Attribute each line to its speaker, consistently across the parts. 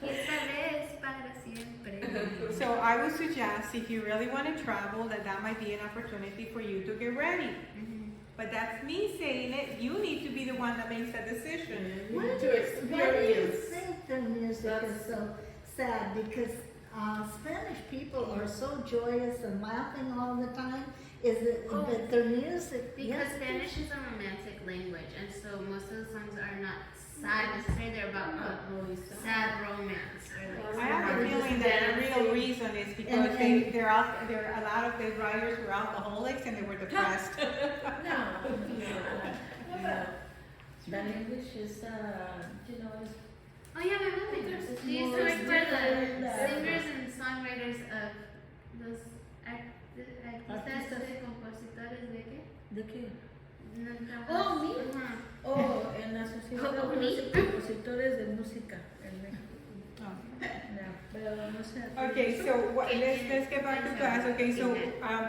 Speaker 1: Esta vez para siempre.
Speaker 2: So I would suggest if you really want to travel, that might be an opportunity for you to get ready. But that's me saying it. You need to be the one that makes that decision.
Speaker 3: Why
Speaker 4: To
Speaker 3: do you
Speaker 4: experience.
Speaker 3: think the music is so sad? Because Spanish people are so joyous and laughing all the time. Is it that their music?
Speaker 1: Because
Speaker 3: yes,
Speaker 1: Spanish is a romantic language, and so most of the songs are not sad necessarily. They're about sad romance. Or
Speaker 2: I have a feeling that the real reason is because there are a lot of the writers were alcoholics and they were depressed.
Speaker 4: The English is, you know, is
Speaker 1: Oh yeah, my mom makes. She used to work for the singers and songwriters of los artistas de compositores de qué?
Speaker 4: ¿de qué?
Speaker 1: No,
Speaker 4: Oh, me.
Speaker 1: Ajá.
Speaker 4: Oh, en la Sociedad de Autores y Compositores de Música en México. No, pero no sé.
Speaker 2: Okay, so let's get back to class. Okay, so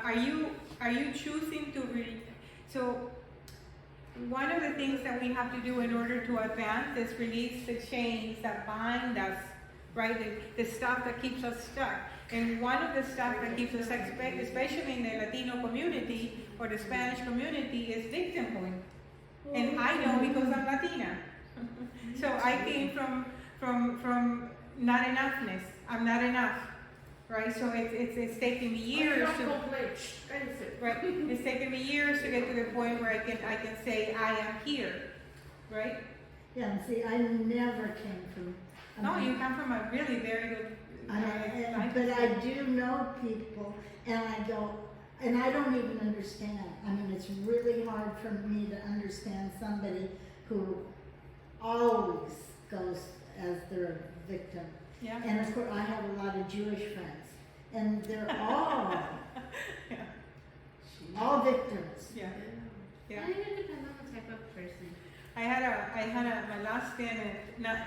Speaker 2: are you choosing to read? So one of the things that we have to do in order to advance is release the chains that bind us, right? The stuff that keeps us stuck. And one of the stuff that keeps us, especially in the Latino community or the Spanish community, is victimhood. And I know because I'm Latina. So I came from not enoughness. I'm not enough, right? So it's taken me years to, right? It's taken me years to get to the point where I can say I am here, right?
Speaker 3: Yeah, and see, I never came from.
Speaker 2: No, you come from a really very good.
Speaker 3: But I do know people, and I don't even understand. I mean, it's really hard for me to understand somebody who always goes as their victim.
Speaker 2: Yeah.
Speaker 3: And of course, I have a lot of Jewish friends, and they're all all victims.
Speaker 2: Yeah. Yeah.
Speaker 1: I think it depends on the type of person.
Speaker 2: I had my last stand not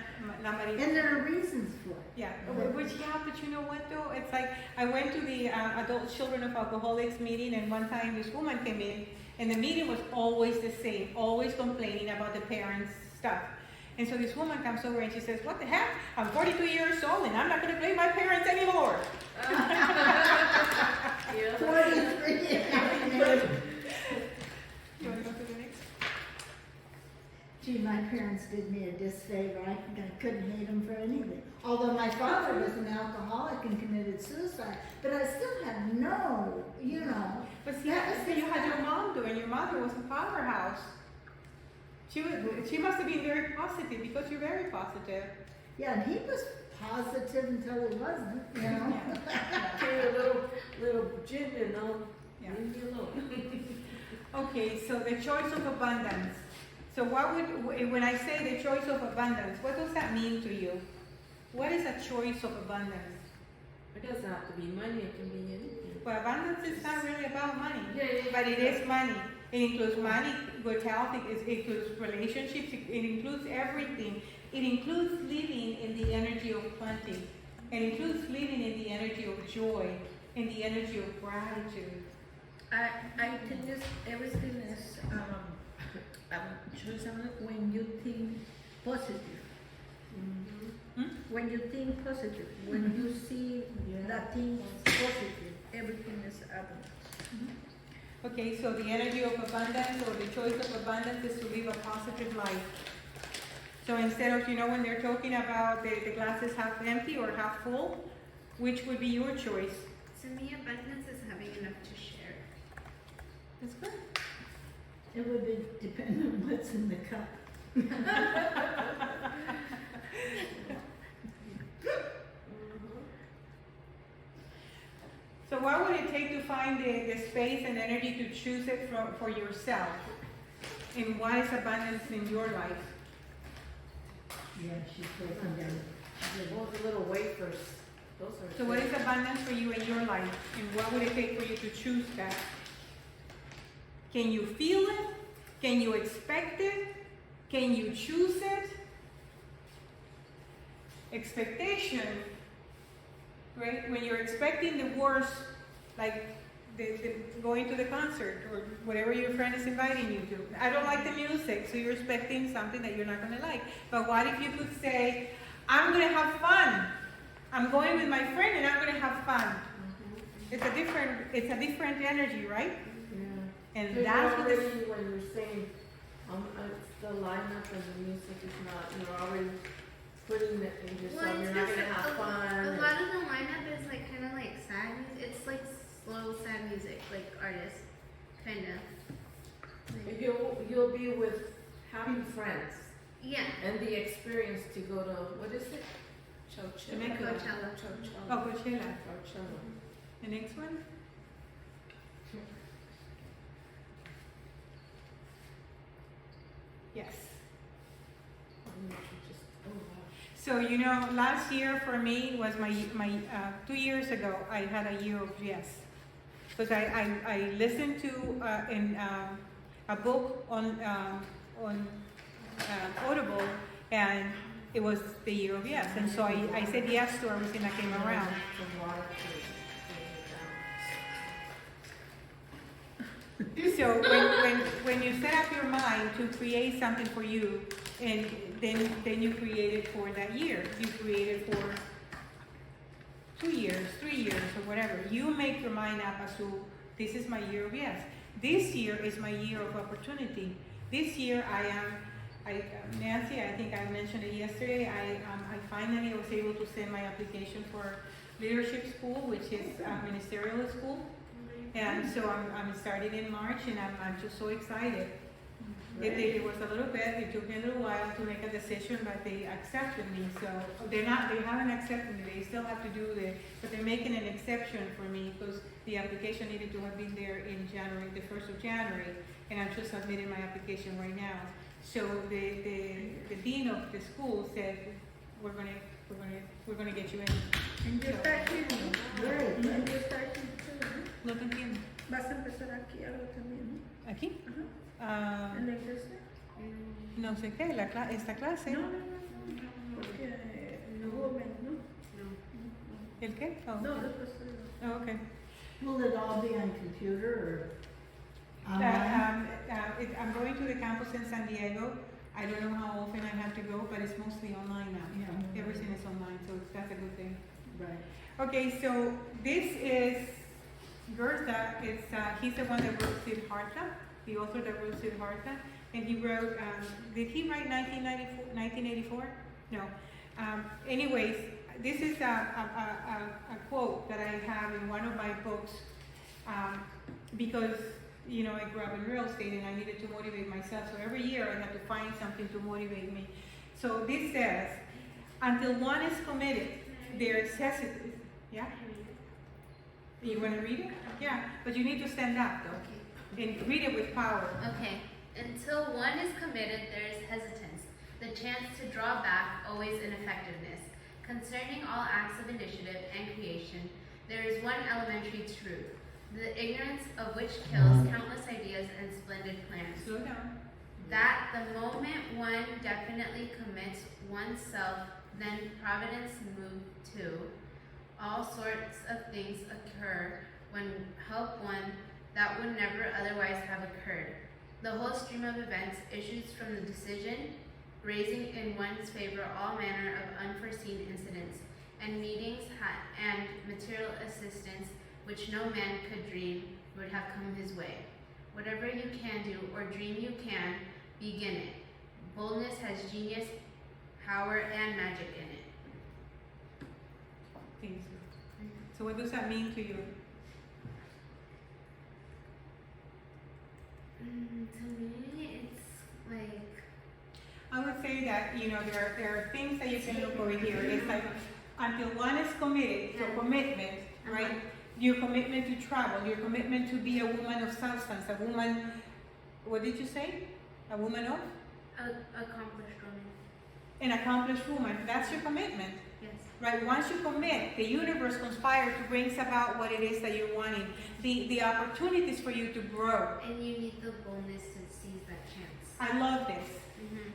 Speaker 2: many.
Speaker 3: And there are reasons for it.
Speaker 2: Yeah, which but you know what though? It's like I went to the Adult Children of Alcoholics meeting, and one time this woman came in, and the meeting was always the same, always complaining about the parents' stuff. And so this woman comes over and she says, "What the heck? I'm 42 years old and I'm not going to blame my parents anymore."
Speaker 3: 43.
Speaker 2: You want to go to the next?
Speaker 3: Gee, my parents did me a disfavor. I couldn't hate them for anything. Although my father was an alcoholic and committed suicide, but I still had no,
Speaker 2: But see, that's what you had your mom doing. Your mother was a powerhouse. She must have been very positive because you're very positive.
Speaker 3: Yeah, and he was positive until he wasn't,
Speaker 4: Okay, a little gin and I'll leave you alone.
Speaker 2: Okay, so the choice of abundance. So when I say the choice of abundance, what does that mean to you? What is a choice of abundance?
Speaker 4: It doesn't have to be money, it can be anything.
Speaker 2: Well, abundance is not really about money,
Speaker 4: Yeah.
Speaker 2: but it is money. It includes money, good health, it includes relationships, it includes everything. It includes living in the energy of plenty. It includes living in the energy of joy, in the energy of gratitude.
Speaker 5: I think everything is choice when you think positive. When you think positive, when you see that thing is positive, everything is abundant.
Speaker 2: Okay, so the energy of abundance or the choice of abundance is to live a positive life. So instead of, when they're talking about the glass is half empty or half full, which would be your choice?
Speaker 1: To me, abundance is having enough to share.
Speaker 2: That's good.
Speaker 3: It would be depend on what's in the cup.
Speaker 2: So what would it take to find the space and energy to choose it for yourself? And what is abundance in your life?
Speaker 3: Yeah, she's breaking down.
Speaker 4: Those little wafers, those are.
Speaker 2: So what is abundance for you in your life? And what would it take for you to choose that? Can you feel it? Can you expect it? Can you choose it? Expectation, right? When you're expecting the worst, like going to the concert or whatever your friend is inviting you to. I don't like the music, so you're expecting something that you're not going to like. But what if you could say, I'm gonna have fun. I'm going with my friend and I'm gonna have fun. It's a different energy, right?
Speaker 6: Yeah.
Speaker 2: And
Speaker 6: Because
Speaker 2: that's what
Speaker 6: already when you're saying, it's the lineup and the music is not, you're already putting it in yourself,
Speaker 1: Well,
Speaker 6: you're not gonna have fun.
Speaker 1: a lot of the lineup is like kind of like sad music. It's like slow sad music, like artists, kind of. Like,
Speaker 6: You'll be with happy friends
Speaker 1: yeah.
Speaker 6: and the experience to go to, what is it?
Speaker 2: Temecula.
Speaker 1: Coachella.
Speaker 2: Oh, Coachella.
Speaker 6: Coachella.
Speaker 2: The next one? Yes. So, you know, last year for me was my 2 years ago, I had a year of yes. Because I listened to a book on Audible, and it was the year of yes. And so I said yes to everything that came around. So when you set up your mind to create something for you, and then you create it for that year. You create it for 2 years, 3 years, or whatever. You make your mind up as to this is my year of yes. This year is my year of opportunity. This year Nancy, I think I mentioned it yesterday. I finally was able to send my application for leadership school, which is ministerial school. And so I'm starting in March, and I'm just so excited. It was a little bit, it took me a little while to make a decision, but they accepted me. So they haven't accepted me, they still have to do but they're making an exception for me because the application needed to have been there in January, the 1st of January, and I'm just submitting my application right now. So the dean of the school said, we're gonna get you in.
Speaker 5: And you start here, ¿no?
Speaker 3: Great.
Speaker 5: And you start here too, ¿no?
Speaker 2: No te entiendo.
Speaker 5: Vas a empezar aquí algo también, ¿no?
Speaker 2: ¿Aquí?
Speaker 5: Ajá. ¿En la iglesia?
Speaker 2: No sé qué, esta clase.
Speaker 5: No. Porque no women, ¿no?
Speaker 2: ¿El qué? Oh,
Speaker 5: No,
Speaker 2: okay.
Speaker 5: después
Speaker 2: Oh, okay.
Speaker 3: Will it all be on computer or online?
Speaker 2: I'm going to the campus in San Diego. I don't know how often I have to go, but it's mostly online now.
Speaker 3: Yeah.
Speaker 2: Everything is online, so that's a good thing.
Speaker 3: Right.
Speaker 2: Okay, so this is Gertha. He's the one that wrote Siddhartha, the author that wrote Siddhartha. And he wrote, did he write 1984? No. Anyways, this is a quote that I have in one of my books because, you know, I grew up in real estate and I needed to motivate myself. So every year I had to find something to motivate me. So this says, until one is committed, there is hesitancy. Yeah? You want to read it? Yeah, but you need to stand up though. And read it with power.
Speaker 1: Okay. Until one is committed, there is hesitance, the chance to draw back, always ineffectiveness. Concerning all acts of initiative and creation, there is one elementary truth, the ignorance of which kills countless ideas and splendid plans.
Speaker 2: Slow down.
Speaker 1: That the moment one definitely commits oneself, then providence moves to. All sorts of things occur when help one that would never otherwise have occurred. The whole stream of events issues from the decision, raising in one's favor all manner of unforeseen incidents, and meetings and material assistance which no man could dream would have come his way. Whatever you can do or dream you can, begin it. Boldness has genius, power, and magic in it.
Speaker 2: Thank you. So what does that mean to you?
Speaker 1: To me, it's like,
Speaker 2: I would say that, you know, there are things that you can look over here. It's like, until one is committed, so commitment, right? Your commitment to travel, your commitment to be a woman of substance, a woman, what did you say? A woman of?
Speaker 1: accomplished woman.
Speaker 2: An accomplished woman. That's your commitment.
Speaker 1: Yes.
Speaker 2: Right, once you commit, the universe conspires to bring about what it is that you're wanting. The opportunities for you to grow.
Speaker 1: And you need the boldness to seize that chance.
Speaker 2: I love this.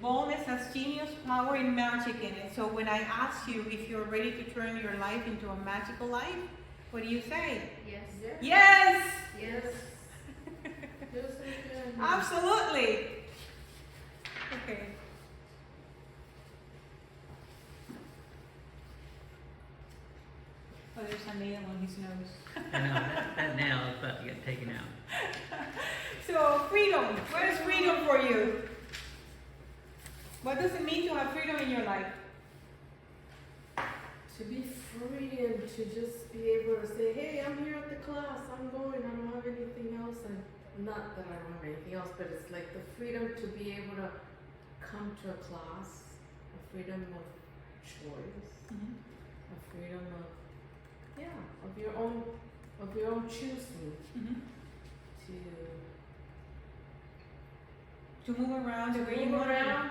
Speaker 2: Boldness has genius, power, and magic in it. So when I ask you if you're ready to turn your life into a magical life, what do you say?
Speaker 1: Yes.
Speaker 2: Yes!
Speaker 1: Yes.
Speaker 2: Absolutely. Okay. a nail on his nose.
Speaker 7: I know, that nail is about to get taken out.
Speaker 2: So freedom, what is freedom for you? What does it mean to have freedom in your life?
Speaker 6: To be free and to just be able to say, hey, I'm here at the class, I'm going, I don't have anything else, and not that I don't have anything else, but it's like the freedom to be able to come to a class, a freedom of choice, a freedom of, yeah, of your own choosing
Speaker 2: To move around the way you
Speaker 6: move
Speaker 2: want
Speaker 6: around,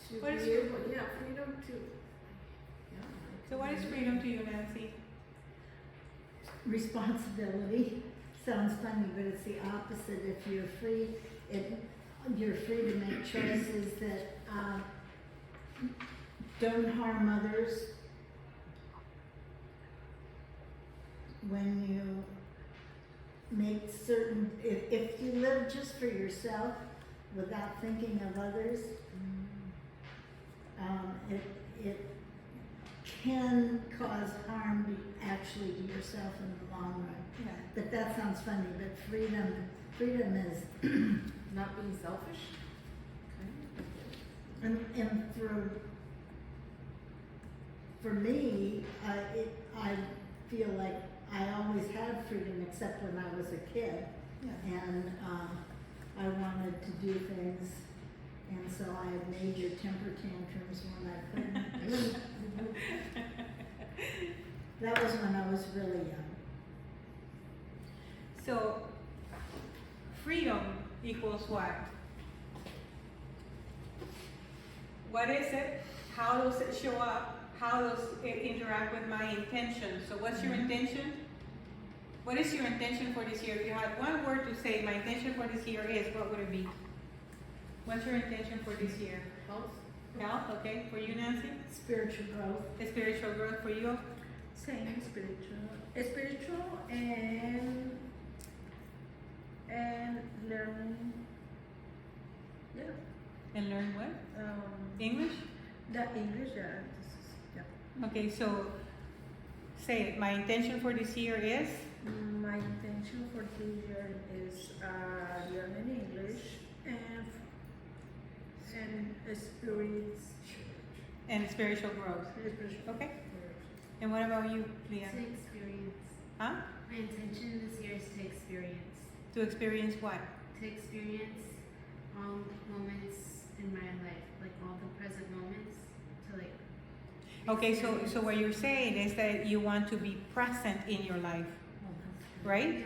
Speaker 2: to.
Speaker 6: to
Speaker 2: What is
Speaker 6: be able, yeah, freedom to, yeah.
Speaker 2: So what is freedom to you, Nancy?
Speaker 3: Responsibility. Sounds funny, but it's the opposite. If you're free, you're free to make choices that don't harm others. When you make certain, if you live just for yourself without thinking of others, it can cause harm actually to yourself in the long run.
Speaker 2: Yeah.
Speaker 3: But that sounds funny, but freedom is,
Speaker 6: Not being selfish.
Speaker 3: and for me, I feel like I always had freedom except when I was a kid.
Speaker 2: Yeah.
Speaker 3: And I wanted to do things, and so I had major temper tantrums when I couldn't. That was when I was really young.
Speaker 2: So freedom equals what? What is it? How does it show up? How does it interact with my intention? So what's your intention? What is your intention for this year? If you had one word to say, my intention for this year is, what would it be? What's your intention for this year?
Speaker 6: Health.
Speaker 2: Health, okay. For you, Nancy?
Speaker 3: Spiritual growth.
Speaker 2: Spiritual growth for you?
Speaker 5: Same, spiritual and learning. Yeah.
Speaker 2: And learn what? English?
Speaker 5: The English, yeah. This is, yeah.
Speaker 2: Okay, so say it. My intention for this year is?
Speaker 5: My intention for this year is learning English and spirits.
Speaker 2: And spiritual growth. Okay. And what about you, Leah?
Speaker 1: To experience.
Speaker 2: Huh?
Speaker 1: My intention this year is to experience.
Speaker 2: To experience what?
Speaker 1: To experience all moments in my life, like all the present moments, to like.
Speaker 2: Okay, so what you're saying is that you want to be present in your life, right?
Speaker 1: Yeah.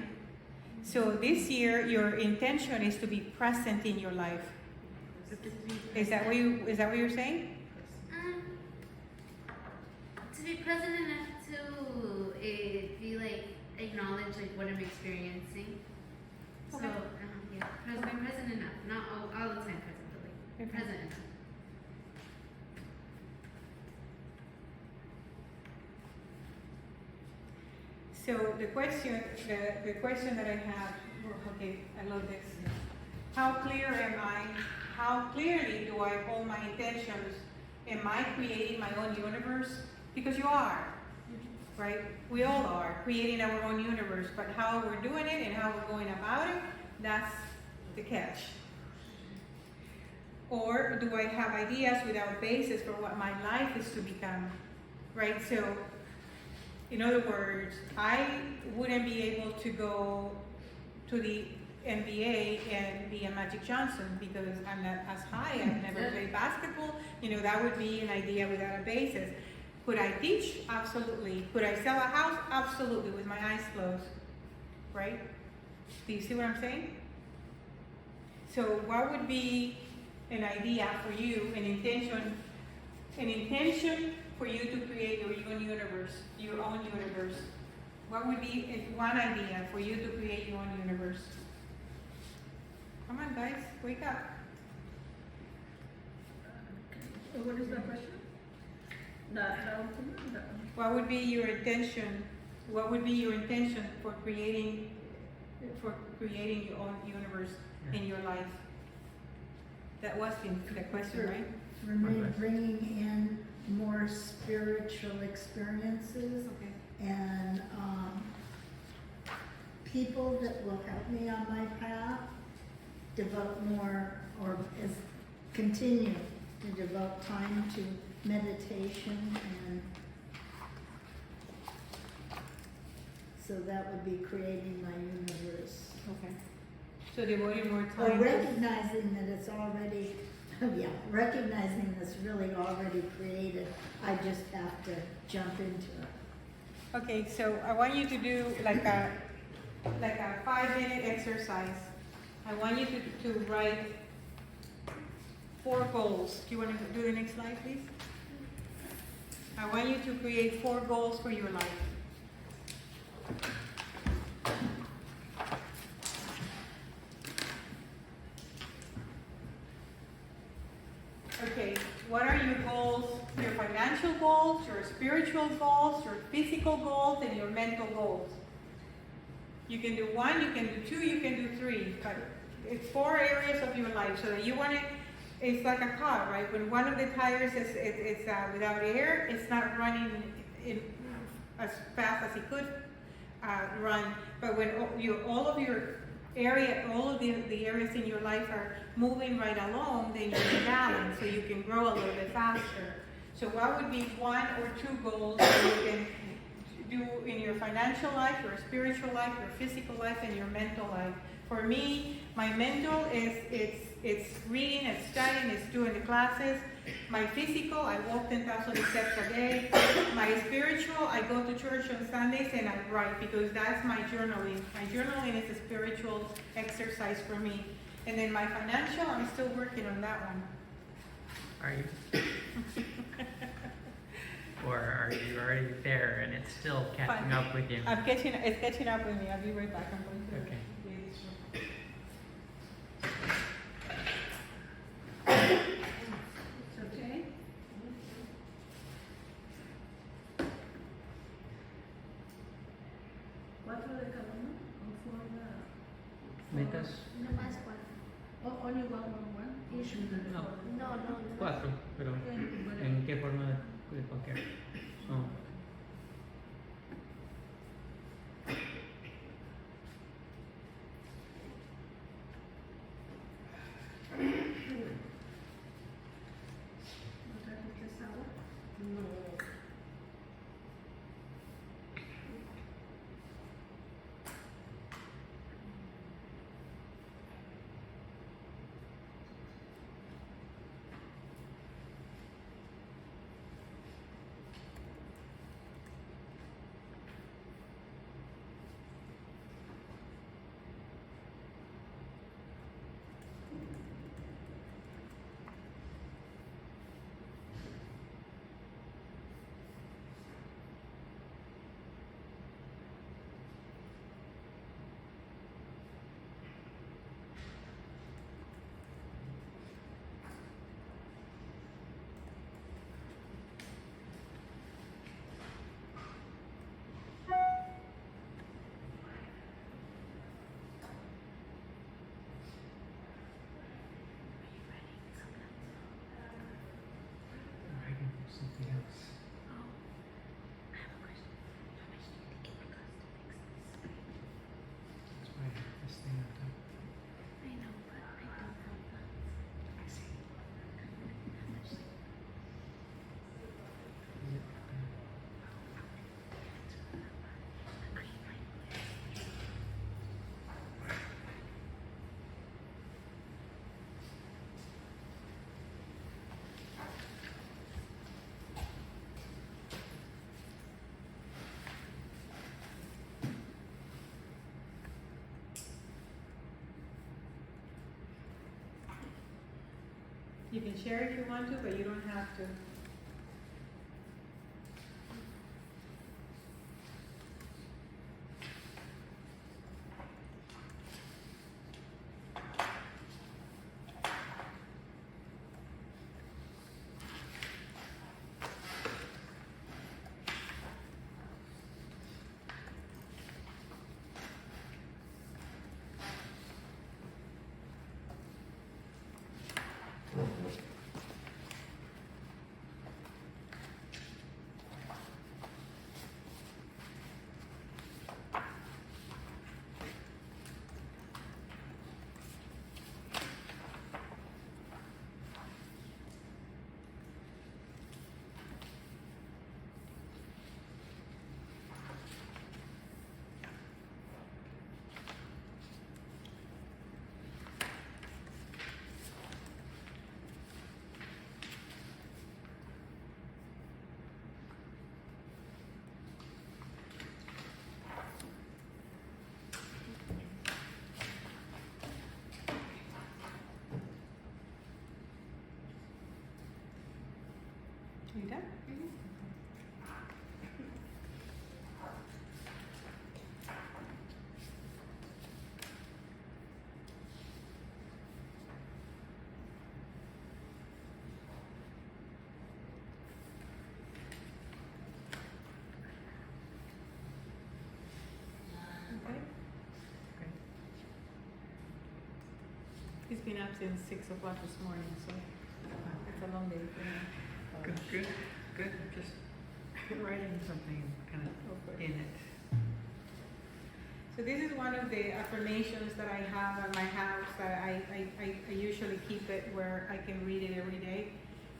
Speaker 2: So this year, your intention is to be present in your life. Is that what you're saying?
Speaker 1: To be present enough to be like acknowledge like what I'm experiencing.
Speaker 2: Okay.
Speaker 1: So yeah, present enough, not all the time present, but like
Speaker 2: Okay.
Speaker 1: present enough.
Speaker 2: So the question that I have, okay, I love this. How clear am I? How clearly do I hold my intentions? Am I creating my own universe? Because you are, right? We all are creating our own universe, but how we're doing it and how we're going about it, that's the catch. Or do I have ideas without basis for what my life is to become, right? So, in other words, I wouldn't be able to go to the NBA and be a Magic Johnson because I'm not as high. I've never played basketball. You know, that would be an idea without a basis. Could I teach? Absolutely. Could I sell a house? Absolutely, with my eyes closed. Right? Do you see what I'm saying? So what would be an idea for you, an intention for you to create your own universe, What would be one idea for you to create your own universe? Come on, guys, wake up.
Speaker 5: What is the question? The ultimate?
Speaker 2: What would be your intention? What would be your intention for creating your own universe in your life? That was the question, right?
Speaker 3: For me, bringing in more spiritual experiences
Speaker 2: Okay.
Speaker 3: and people that will help me on my path devote more or continue to devote time to meditation, and so that would be creating my universe.
Speaker 2: Okay. So devoting more
Speaker 3: Or
Speaker 2: time.
Speaker 3: recognizing that it's already, yeah, recognizing it's really already created. I just have to jump into it.
Speaker 2: Okay, so I want you to do like a 5-minute exercise. I want you to write 4 goals. Do you want to do the next slide, please? I want you to create 4 goals for your life. Okay, what are your goals? Your financial goals, your spiritual goals, your physical goals, and your mental goals. You can do 1, you can do 2, you can do 3, but it's 4 areas of your life. So that you want to, it's like a car, right? When one of the tires is without air, it's not running as fast as it could run. But when all of the areas in your life are moving right along, then you're in balance, so you can grow a little bit faster. So what would be 1 or 2 goals that you can do in your financial life, your spiritual life, your physical life, and your mental life? For me, my mental is it's reading and studying, it's doing the classes. My physical, I walk 10,000 steps a day. My spiritual, I go to church on Sundays and I write, because that's my journaling. My journaling is a spiritual exercise for me. And then my financial, I'm still working on that one.
Speaker 7: Are you? Or are you already there and it's still catching
Speaker 2: Fine.
Speaker 7: up with you?
Speaker 2: It's catching up with me. I'll be right back. I'm going to
Speaker 7: Okay.
Speaker 2: the ladies' room.
Speaker 5: It's okay? ¿4 de cada uno? ¿O for the...
Speaker 7: ¿Metas?
Speaker 1: No más 4.
Speaker 5: Oh, only one? Each of the
Speaker 7: No.
Speaker 5: four.
Speaker 1: No, no, no.
Speaker 7: 4, pero
Speaker 5: Bueno,
Speaker 7: ¿en qué forma de cualquier? Oh.
Speaker 5: ¿no trajiste agua?
Speaker 6: No.
Speaker 7: Writing for something else. That's why I have this thing on top.
Speaker 1: I know, but I don't have that.
Speaker 7: I see.
Speaker 2: You can share if you want to, but you don't have to. You done? Okay. He's been up since 6 o'clock this morning, so it's a long day for him.
Speaker 7: Good. Just writing something kind of in it.
Speaker 2: So this is one of the affirmations that I have on my house that I usually keep it where I can read it every day.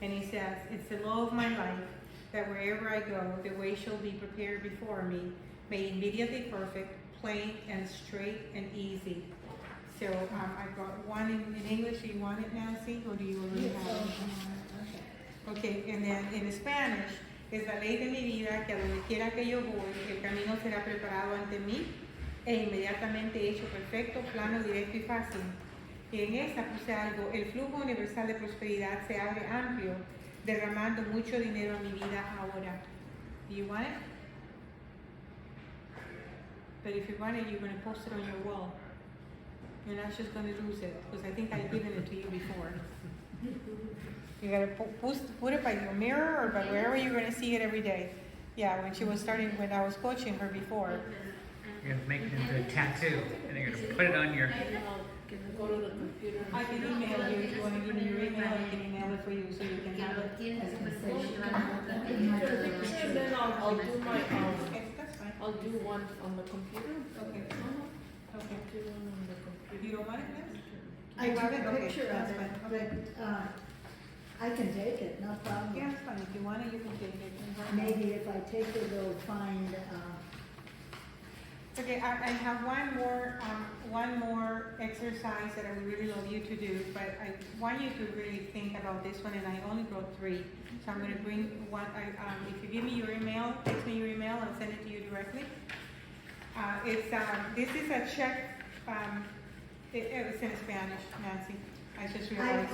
Speaker 2: And it says, it's the law of my life that wherever I go, the way shall be prepared before me, made immediately perfect, plain and straight and easy. So I got one in English. Do you want it, Nancy, or do you already have it? Okay, and then in Spanish, es la ley de mi vida que a donde quiera que yo voy, el camino será preparado ante mí e inmediatamente hecho perfecto, plano, directo y fácil. Y en esta puse algo, el flujo universal de prosperidad se abre amplio, derramando mucho dinero a mi vida ahora. Do you want it? But if you want it, you're going to post it on your wall. You're not just going to lose it, because I think I've given it to you before. You gotta put it by your mirror or by wherever you're gonna see it every day. Yeah, when I was coaching her before.
Speaker 7: You're gonna make it into a tattoo, and you're gonna put it on your.
Speaker 6: Can I go to the computer?
Speaker 2: I can email you if you wanna give me your email, I can email it for you so you can have it.
Speaker 6: And then I'll do my,
Speaker 2: Okay, that's fine.
Speaker 6: I'll do one on the computer.
Speaker 2: Okay. Okay.
Speaker 6: I'll do one on the computer.
Speaker 2: You don't want it, Liz?
Speaker 3: I
Speaker 2: You have
Speaker 3: took
Speaker 2: it?
Speaker 3: a
Speaker 2: Okay,
Speaker 3: picture of
Speaker 2: that's
Speaker 3: it,
Speaker 2: fine.
Speaker 3: but, I can take it, no problem.
Speaker 2: Yeah, it's fine. If you want it, you can take it.
Speaker 3: Maybe if I take it, they'll find,
Speaker 2: Okay, I have one more exercise that I would really love you to do, but I want you to really think about this one, and I only brought 3. So I'm gonna bring one, if you give me your email, text me your email, I'll send it to you directly. This is a check, it's in Spanish, Nancy, I just realized.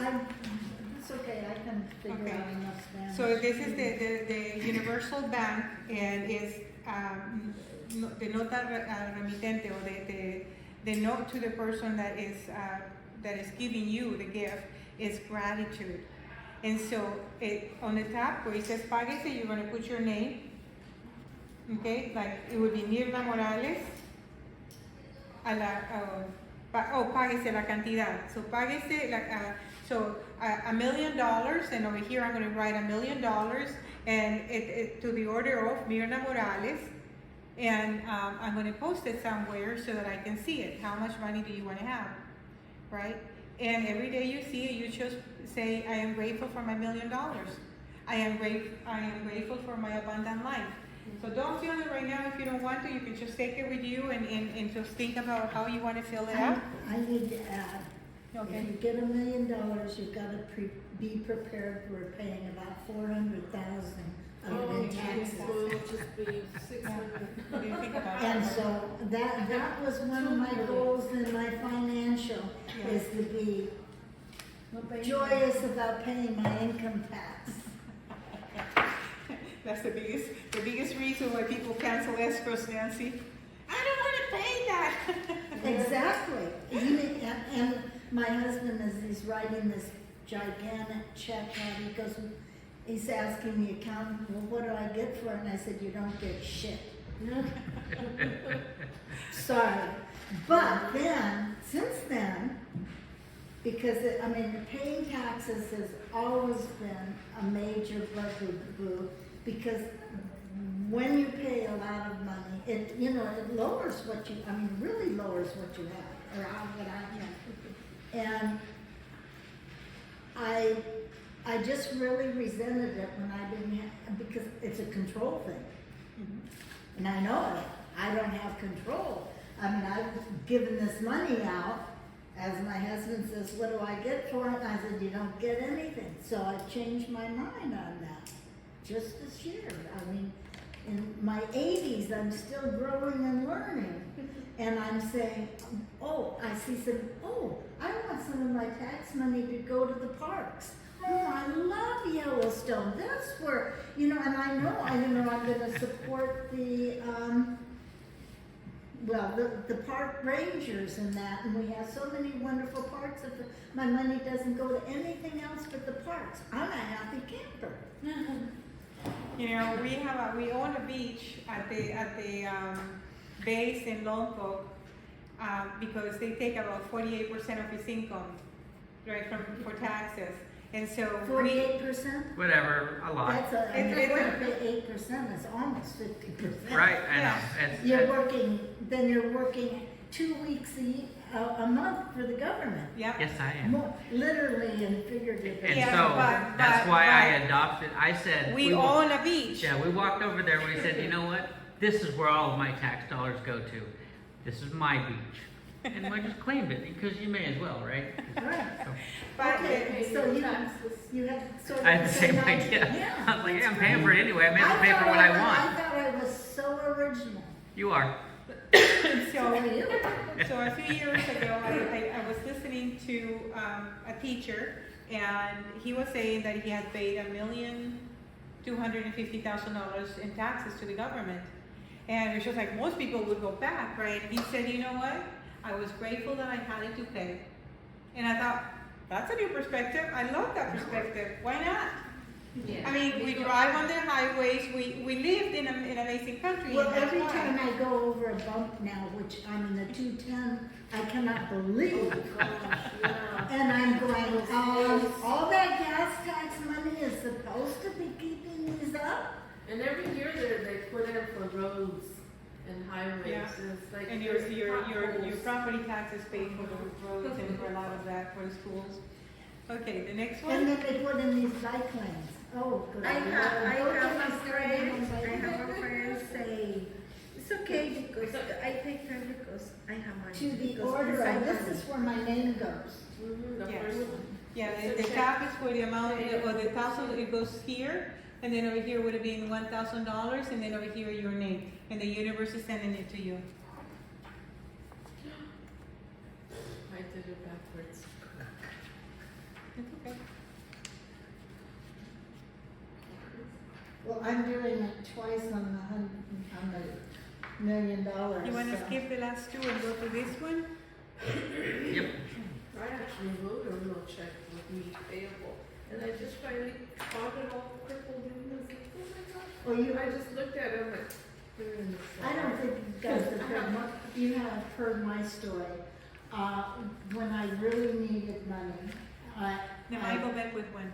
Speaker 3: it's okay, I can figure
Speaker 2: Okay.
Speaker 3: out enough Spanish.
Speaker 2: So this is the Universal Bank, and is the nota remitente, or the note to the person that is giving you the gift is gratitude. And so on the top where it says páguese, you're going to put your name. Okay, like it would be Mirna Morales. Páguese la cantidad. So páguese $1 million, and over here I'm going to write $1 million, and it to the order of Mirna Morales, and I'm going to post it somewhere so that I can see it. How much money do you want to have, right? And every day you see it, you just say, I am grateful for my $1 million. I am grateful for my abundant life. So don't feel it right now. If you don't want to, you can just take it with you and just think about how you want to fill it out.
Speaker 3: I need to add,
Speaker 2: Okay.
Speaker 3: if you get $1 million, you've gotta be prepared for paying about $400,000 in taxes.
Speaker 6: So it'll just be 600.
Speaker 2: What do you think about
Speaker 3: And
Speaker 2: that?
Speaker 3: so that was one of my goals in my financial, is to be joyous about paying my income tax.
Speaker 2: That's the biggest reason why people cancel escrows, Nancy. I don't want to pay that.
Speaker 3: Exactly. And my husband, as he's writing this gigantic check out, he's asking the accountant, well, what do I get for it? And I said, you don't get shit. Sorry. But then, since then, because paying taxes has always been a major bugaboo, because when you pay a lot of money, it lowers really lowers what you have, or what I have. And I just really resented it when I didn't have, because it's a control thing.
Speaker 2: Mm-hmm.
Speaker 3: And I know it. I don't have control. I've given this money out, as my husband says, what do I get for it? I said, you don't get anything. So I changed my mind on that just this year. In my 80s, I'm still growing and learning. And I'm saying, I want some of my tax money to go to the parks. Oh, I love yellow Yellowstone, that's where, you know, and I know, I'm gonna support the, the park rangers and that, and we have so many wonderful parks, if my money doesn't go to anything else but the parks, I'm a happy camper.
Speaker 2: You know, we own a beach at the base in Lompoc, because they take about 48% of his income, right, for taxes. And so
Speaker 3: 48%?
Speaker 8: Whatever, a lot.
Speaker 3: That's a, and if we're gonna pay 8%, it's almost 50%.
Speaker 8: Right, I know.
Speaker 2: Yeah.
Speaker 3: You're working 2 weeks a month for the government.
Speaker 2: Yeah.
Speaker 8: Yes, I am.
Speaker 3: More, literally and figuratively.
Speaker 8: And
Speaker 2: Yeah,
Speaker 8: so
Speaker 2: but-
Speaker 8: that's why I
Speaker 2: but-
Speaker 8: adopted. I said
Speaker 2: We own a beach.
Speaker 8: Yeah, we walked over there and we said, you know what? This is where all of my tax dollars go to. This is my beach, and I just claimed it because you may as well, right?
Speaker 3: Right.
Speaker 8: So,
Speaker 2: But
Speaker 3: Okay, so you have sort of.
Speaker 8: I had the same idea.
Speaker 3: Yeah.
Speaker 8: I was like, yeah, I'm paying for it anyway. I may as well pay for what I
Speaker 3: I
Speaker 8: want.
Speaker 3: thought I was so original.
Speaker 8: You are.
Speaker 3: So are you?
Speaker 2: So a few years ago, I was listening to a teacher, and he was saying that he had paid $1,250,000 in taxes to the government. And it was just like most people would go back, right? And he said, you know what? I was grateful that I had it to pay. And I thought, that's a new perspective. I love that perspective. Why not?
Speaker 1: Yeah.
Speaker 2: I mean, we drive on the highways. We lived in an amazing country.
Speaker 3: Well,
Speaker 2: and that's
Speaker 3: every
Speaker 2: why.
Speaker 3: time I go over a bump now, which I'm in the 210, I cannot believe. And I'm going, all that gas tax money is supposed to be keeping these up?
Speaker 6: And every year they put in for roads and highways,
Speaker 2: Yeah.
Speaker 6: and it's like.
Speaker 2: And
Speaker 6: there's
Speaker 2: your
Speaker 6: potholes.
Speaker 2: property taxes paid for the roads and for a lot of that for the schools. Okay, the next
Speaker 3: And
Speaker 2: one.
Speaker 3: then they put in these bike lanes. Oh, good.
Speaker 5: I have
Speaker 3: Lord.
Speaker 5: a friend say, it's okay because I take her because I have money.
Speaker 3: To the
Speaker 5: because
Speaker 3: order
Speaker 5: I
Speaker 3: of,
Speaker 5: have
Speaker 3: this is where my name goes.
Speaker 6: Mhm, the
Speaker 2: Yeah.
Speaker 6: first one.
Speaker 2: Yeah, the cap is for the amount, or the thousand, it goes here, and then over here would have been $1,000, and then over here your name, and the universe is sending it to you.
Speaker 6: I did it backwards.
Speaker 2: It's okay.
Speaker 3: Well, I'm doing it twice on the $1 million.
Speaker 2: You wanna
Speaker 3: so-
Speaker 2: skip the last two and go to this one?
Speaker 8: Yep.
Speaker 6: I actually wrote a real check with me payable, and I just finally found it all crippled in, and I was like, oh my gosh.
Speaker 3: Well, you,
Speaker 6: I just looked at it, I'm like, put it in the.
Speaker 3: I don't think you guys have heard you have heard my story. When I really needed money,
Speaker 2: The
Speaker 3: I
Speaker 2: Michael Beckwith one,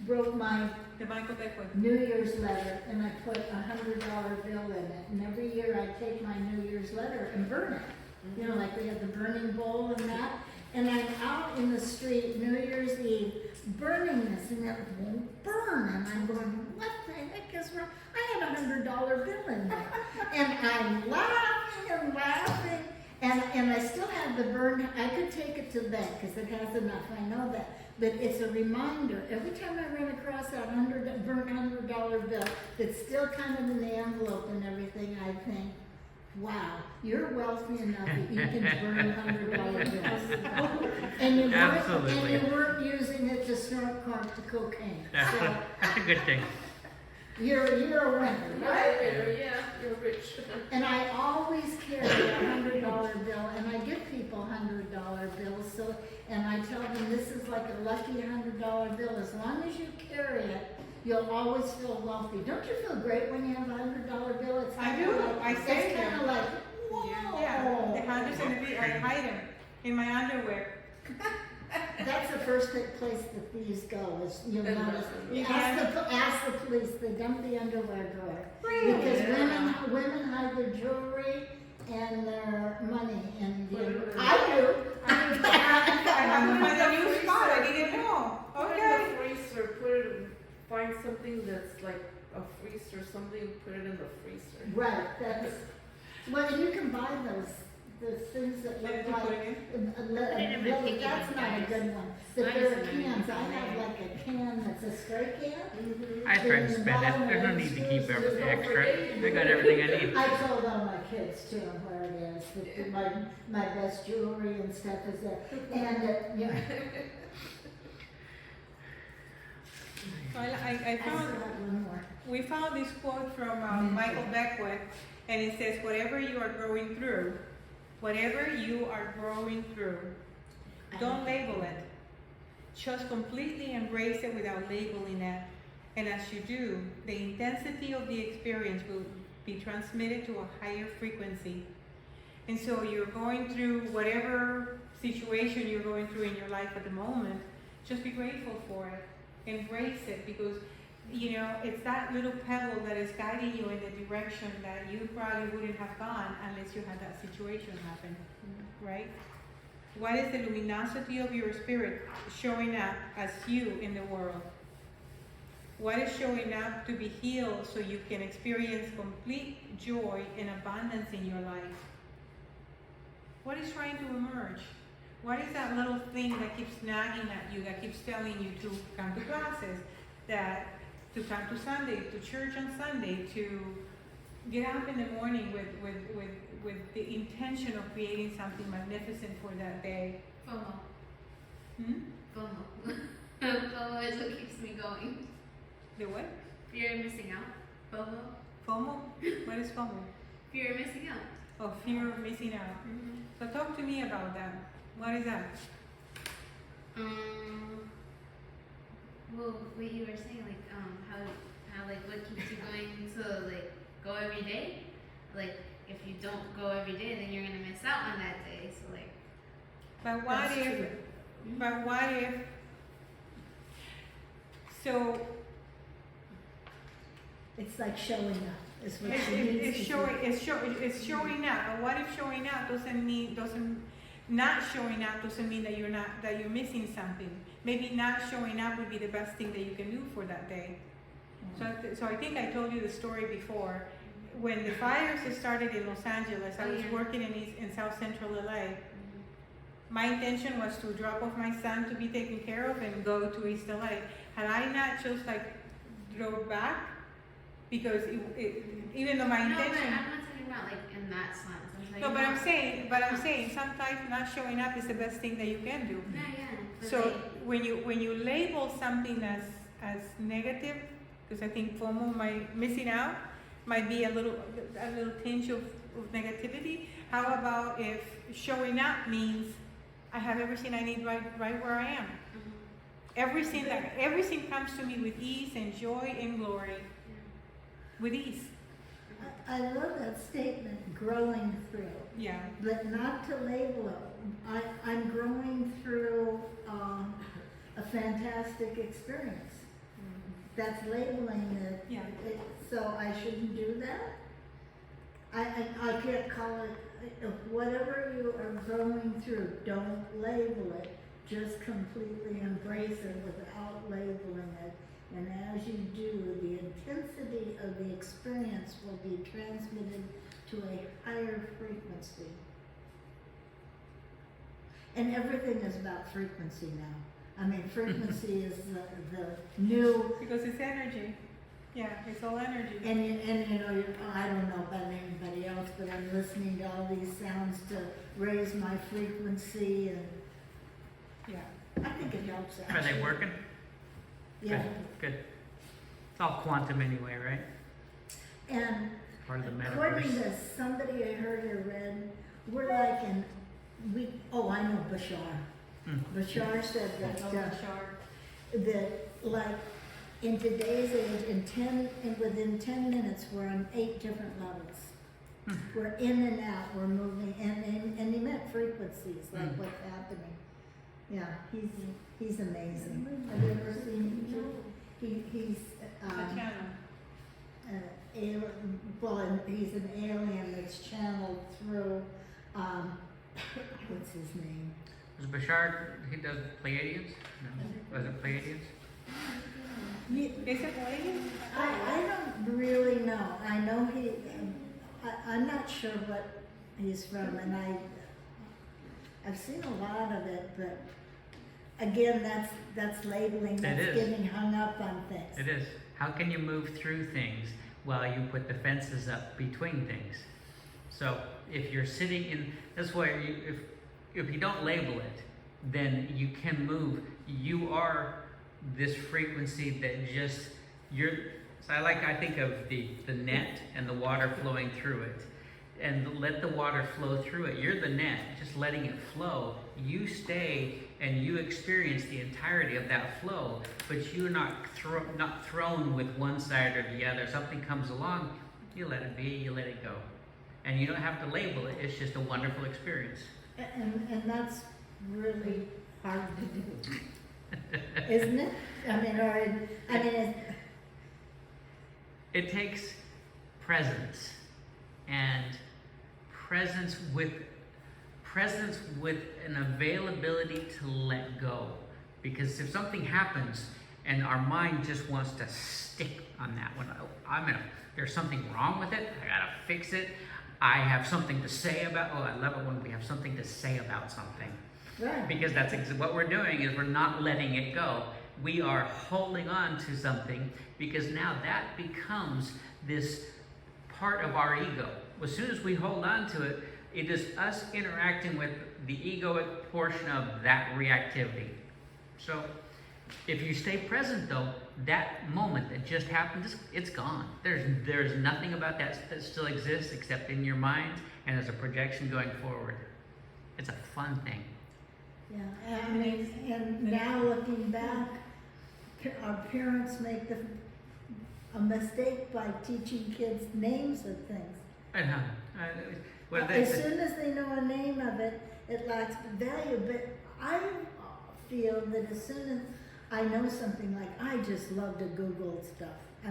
Speaker 3: wrote my
Speaker 2: the Michael Beckwith.
Speaker 3: New Year's letter and I put $100 bill in it. And every year I take my New Year's letter and burn it. You know, like we have the burning bowl and that. And I'm out in the street New Year's Eve burning this and it won't burn. And I'm going, what the heck is wrong? I had $100 bill in there. And I'm laughing and laughing. And I still have the burn. I could take it to the bank because it has enough. I know that. But it's a reminder. Every time I run across that burnt $100 bill that's still kind of in the envelope and everything, I think, wow, you're wealthy enough that you can burn $100 bills. And you weren't using it to snort crack to cocaine. So
Speaker 8: That's a good thing.
Speaker 3: you're a winner, right?
Speaker 6: Yeah, you're rich.
Speaker 3: And I always carry a $100 bill, and I give people $100 bills. So, and I tell them this is like a lucky $100 bill. As long as you carry it, you'll always feel wealthy. Don't you feel great when you have a $100 bill? It's
Speaker 2: I
Speaker 3: kinda
Speaker 2: do.
Speaker 3: Like,
Speaker 2: I save
Speaker 3: it's kind
Speaker 2: them.
Speaker 3: of like, whoa.
Speaker 2: Yeah, the hundreds and the I hide them in my underwear.
Speaker 3: That's the first place the thieves go. Is you'll notice.
Speaker 2: Yeah.
Speaker 3: Ask the police. They dump the underwear drawer
Speaker 2: Really?
Speaker 3: because women hide their jewelry and their money. And I do.
Speaker 2: I have them in a new spot. I didn't know.
Speaker 6: Put it
Speaker 2: Okay.
Speaker 6: in the freezer, find something that's like a freezer, something, put it in the freezer.
Speaker 3: Right. That's well. You can buy the things that look
Speaker 2: Let me put it
Speaker 3: like. That's not a good one. But there are cans. I have like a can that's a spray can.
Speaker 8: I try to spend it. There's no need to keep everything extra. I got everything I need.
Speaker 3: I told all my kids too where it is. That my best jewelry and stuff is there. And
Speaker 2: I
Speaker 3: I still
Speaker 2: found,
Speaker 3: have one more.
Speaker 2: we found this quote from Michael Beckwith, and it says, whatever you are going through, don't label it. Just completely embrace it without labeling it. And as you do, the intensity of the experience will be transmitted to a higher frequency. And so you're going through whatever situation you're going through in your life at the moment, just be grateful for it. Embrace it, because you know, it's that little pebble that is guiding you in the direction that you probably wouldn't have gone unless you had that situation happen, right? What is the luminosity of your spirit showing up as you in the world? What is showing up to be healed so you can experience complete joy and abundance in your life? What is trying to emerge? What is that little thing that keeps nagging at you, that keeps telling you to come to classes, to come to Sunday, to church on Sunday, to get up in the morning with the intention of creating something magnificent for that day?
Speaker 1: FOMO.
Speaker 2: Hmm?
Speaker 1: FOMO. FOMO is what keeps me going.
Speaker 2: The what?
Speaker 1: Fear of missing out. FOMO.
Speaker 2: FOMO? What is FOMO?
Speaker 1: Fear of missing out.
Speaker 2: Oh, fear of missing out. So talk to me about that. What is that?
Speaker 1: Well, what you were saying, like, how like, what keeps you going to, like, go every day? Like, if you don't go every day, then you're gonna miss out on that day, so, like.
Speaker 2: But what
Speaker 3: That's
Speaker 2: if,
Speaker 3: true.
Speaker 2: but what if, so
Speaker 3: It's like showing up, is what she needs to do.
Speaker 2: it's showing up, but what if showing up not showing up doesn't mean that you're missing something. Maybe not showing up would be the best thing that you can do for that day. So I think I told you the story before. When the fires started in Los Angeles, I was working in South Central LA. My intention was to drop off my son to be taken care of and go to East LA. Had I not just drove back, because even though my
Speaker 1: No, but
Speaker 2: intention.
Speaker 1: I'm not talking about, like, in that sense. I'm
Speaker 2: No,
Speaker 1: talking
Speaker 2: but I'm saying sometimes not showing up is the best thing that you can do.
Speaker 1: Yeah. But
Speaker 2: So
Speaker 1: like,
Speaker 2: when you label something as negative, because I think FOMO missing out might be a little tinge of negativity. How about if showing up means I have everything I need right where I am. Everything comes to me with ease and joy and glory. With ease.
Speaker 3: I love that statement, growing through,
Speaker 2: Yeah.
Speaker 3: but not to label it. I'm growing through a fantastic experience. That's labeling it.
Speaker 2: Yeah.
Speaker 3: So I shouldn't do that? I can't call it, whatever you are going through, don't label it. Just completely embrace it without labeling it. And as you do, the intensity of the experience will be transmitted to a higher frequency. And everything is about frequency now. I mean, frequency is the new.
Speaker 2: Because it's energy. Yeah, it's all energy.
Speaker 3: And you know, I don't know about anybody else, but I'm listening to all these sounds to raise my frequency, and
Speaker 2: Yeah.
Speaker 3: I think it helps.
Speaker 8: Are they
Speaker 3: actually.
Speaker 8: working?
Speaker 3: Yeah.
Speaker 8: Good. It's all quantum anyway, right?
Speaker 3: And
Speaker 8: Part of the
Speaker 3: according
Speaker 8: metaverse.
Speaker 3: to somebody I heard or read, we're like I know Bashar.
Speaker 8: Mm.
Speaker 3: Bashar said that,
Speaker 2: Sharp.
Speaker 3: that like in today's age, within 10 minutes, we're on 8 different levels.
Speaker 8: Mm.
Speaker 3: We're in and out, we're moving, and he meant frequencies, like
Speaker 8: Mm.
Speaker 3: what's happening. Yeah, he's amazing. Have you ever seen him? He's
Speaker 2: The channel.
Speaker 3: he's an alien that's channeled through, what's his name?
Speaker 8: Was Bashar, he does Pleiadians? No. Was it Pleiadians?
Speaker 2: Is it Pleiadian?
Speaker 3: I don't really know. I know I'm not sure what he's from, and I've seen a lot of it, but again, that's labeling, that's
Speaker 8: is.
Speaker 3: getting hung up on things.
Speaker 8: It is. How can you move through things while you put the fences up between things? So if you're sitting in, that's why if you don't label it, then you can move. You are this frequency that just, so I think of the net and the water flowing through it. And let the water flow through it. You're the net, just letting it flow. You stay and you experience the entirety of that flow, but you're not thrown with one side or the other. Something comes along, you let it be, you let it go. And you don't have to label it, it's just a wonderful experience.
Speaker 3: And that's really hard to do, isn't it?
Speaker 8: It takes presence, and presence with an availability to let go. Because if something happens and our mind just wants to stick on that one, there's something wrong with it, I gotta fix it, I have something to say about, I love it when we have something to say about something.
Speaker 3: Right.
Speaker 8: Because that's what we're doing, is we're not letting it go. We are holding on to something, because now that becomes this part of our ego. As soon as we hold on to it, it is us interacting with the egoic portion of that reactivity. So if you stay present though, that moment that just happened, it's gone. There's nothing about that still exists except in your mind, and as a projection going forward. It's a fun thing.
Speaker 3: Yeah, and now looking back, our parents make a mistake by teaching kids names of things. As soon as they know a name of it, it lacks value. But I feel that as soon as I know something, like I just love to Google stuff. I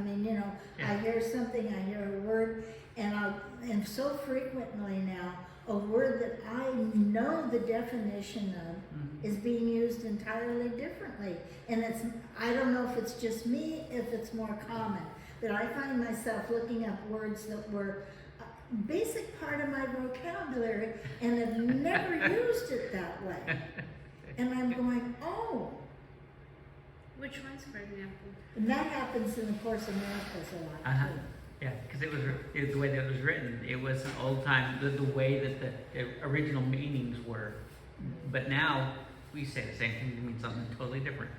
Speaker 3: hear something, I hear a word, and so frequently now, a word that I know the definition of is being used entirely differently. And I don't know if it's just me, if it's more common, but I find myself looking up words that were a basic part of my vocabulary and have never used it that way. And I'm going, oh.
Speaker 1: Which ones, for example?
Speaker 3: And that happens in the Course in Miracles a lot too.
Speaker 8: Yeah, because it was the way that it was written. It was an old time, the way that the original meanings were. But now we say the same thing to mean something totally different.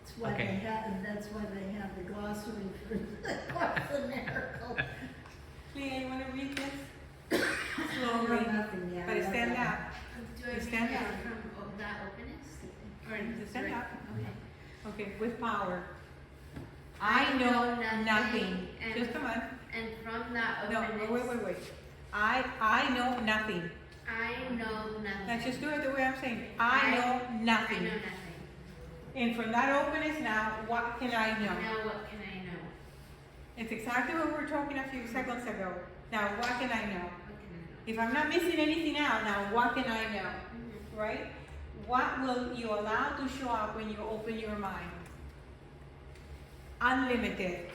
Speaker 3: That's why they have the glossary for the Course in Miracles.
Speaker 2: Leah, you want to read this?
Speaker 3: No,
Speaker 2: Slowly.
Speaker 3: nothing, yeah.
Speaker 2: But stand up.
Speaker 1: Do I read
Speaker 2: Stand
Speaker 1: it
Speaker 2: up.
Speaker 1: from that openness? Or
Speaker 2: Stand
Speaker 1: right?
Speaker 2: up.
Speaker 1: Okay.
Speaker 2: Okay, with power. I know nothing.
Speaker 1: And,
Speaker 2: Just come on.
Speaker 1: And from that
Speaker 2: No,
Speaker 1: openness.
Speaker 2: wait. I know nothing.
Speaker 1: I know nothing.
Speaker 2: Let's just do it the way I'm saying. I know nothing.
Speaker 1: I know nothing.
Speaker 2: And from that openness now, what can I know?
Speaker 1: Now what can I know?
Speaker 2: It's exactly what we were talking a few seconds ago. Now, what can I know?
Speaker 1: What can I know?
Speaker 2: If I'm not missing anything out, now what can I know? Right? What will you allow to show up when you open your mind? Unlimited.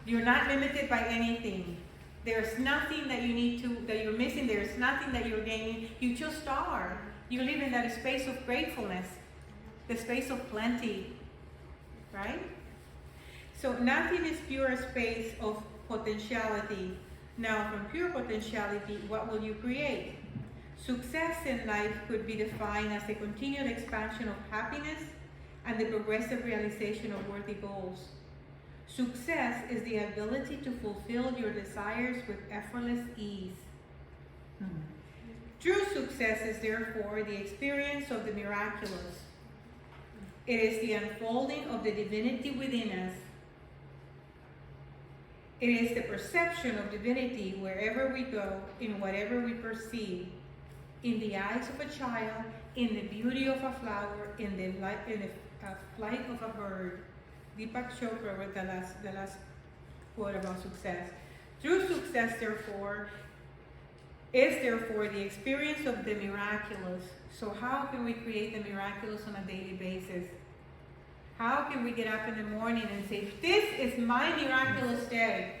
Speaker 2: You're not limited by anything. There's nothing that you're missing. There's nothing that you're gaining. You just are. You live in that space of gratefulness, the space of plenty, right? So nothing is pure space of potentiality. Now, from pure potentiality, what will you create? Success in life could be defined as the continued expansion of happiness and the progressive realization of worthy goals. Success is the ability to fulfill your desires with effortless ease. True success is therefore the experience of the miraculous. It is the unfolding of the divinity within us. It is the perception of divinity wherever we go, in whatever we perceive, in the eyes of a child, in the beauty of a flower, in the flight of a bird. Deepak Chopra wrote the last quote about success. True success, therefore, is the experience of the miraculous. So how can we create the miraculous on a daily basis? How can we get up in the morning and say, this is my miraculous day?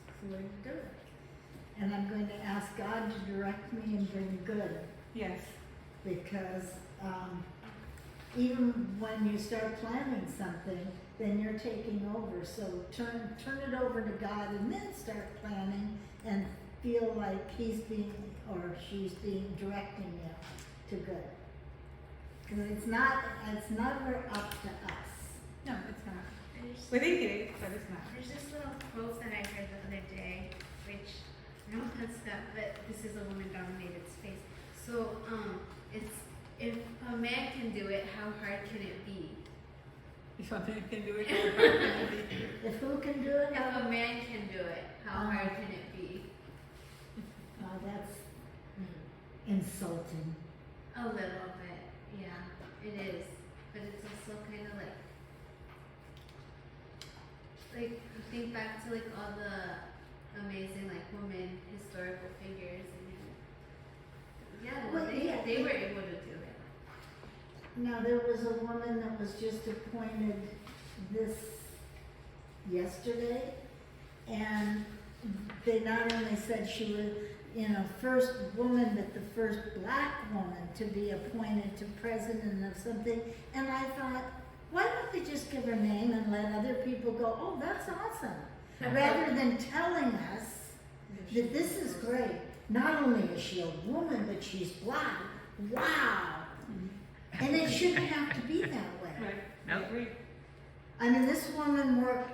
Speaker 3: That's the way to do it. And I'm going to ask God to direct me and bring good.
Speaker 2: Yes.
Speaker 3: Because even when you start planning something, then you're taking over. So turn it over to God and then start planning and feel like he's being or she's being directing you to good. Cause it's never up to us.
Speaker 2: No, it's not.
Speaker 1: There's,
Speaker 2: We think it is, but it's not.
Speaker 1: there's this little quote that I heard the other day, which I don't know if that's that, but this is a woman-dominated space. So, it's if a man can do it, how hard can it be?
Speaker 2: If something can do it, how hard can it be?
Speaker 3: If who can do it,
Speaker 1: If a man can do it, how hard can it be?
Speaker 3: oh, that's insulting.
Speaker 1: A little bit, yeah, it is. But it's also kind of like you think back to like all the amazing like women historical figures and yeah, well,
Speaker 3: Well, yeah.
Speaker 1: they were able to do it.
Speaker 3: Now, there was a woman that was just appointed this yesterday, and they not only said she was, first woman, but the first black woman to be appointed to president of something, and I thought, why don't they just give her name and let other people go, oh, that's awesome, rather than telling us that this is great. Not only is she a woman, but she's black. Wow! And it shouldn't have to be that way.
Speaker 2: Right.
Speaker 8: Nope.
Speaker 2: I agree.
Speaker 3: I mean, this woman worked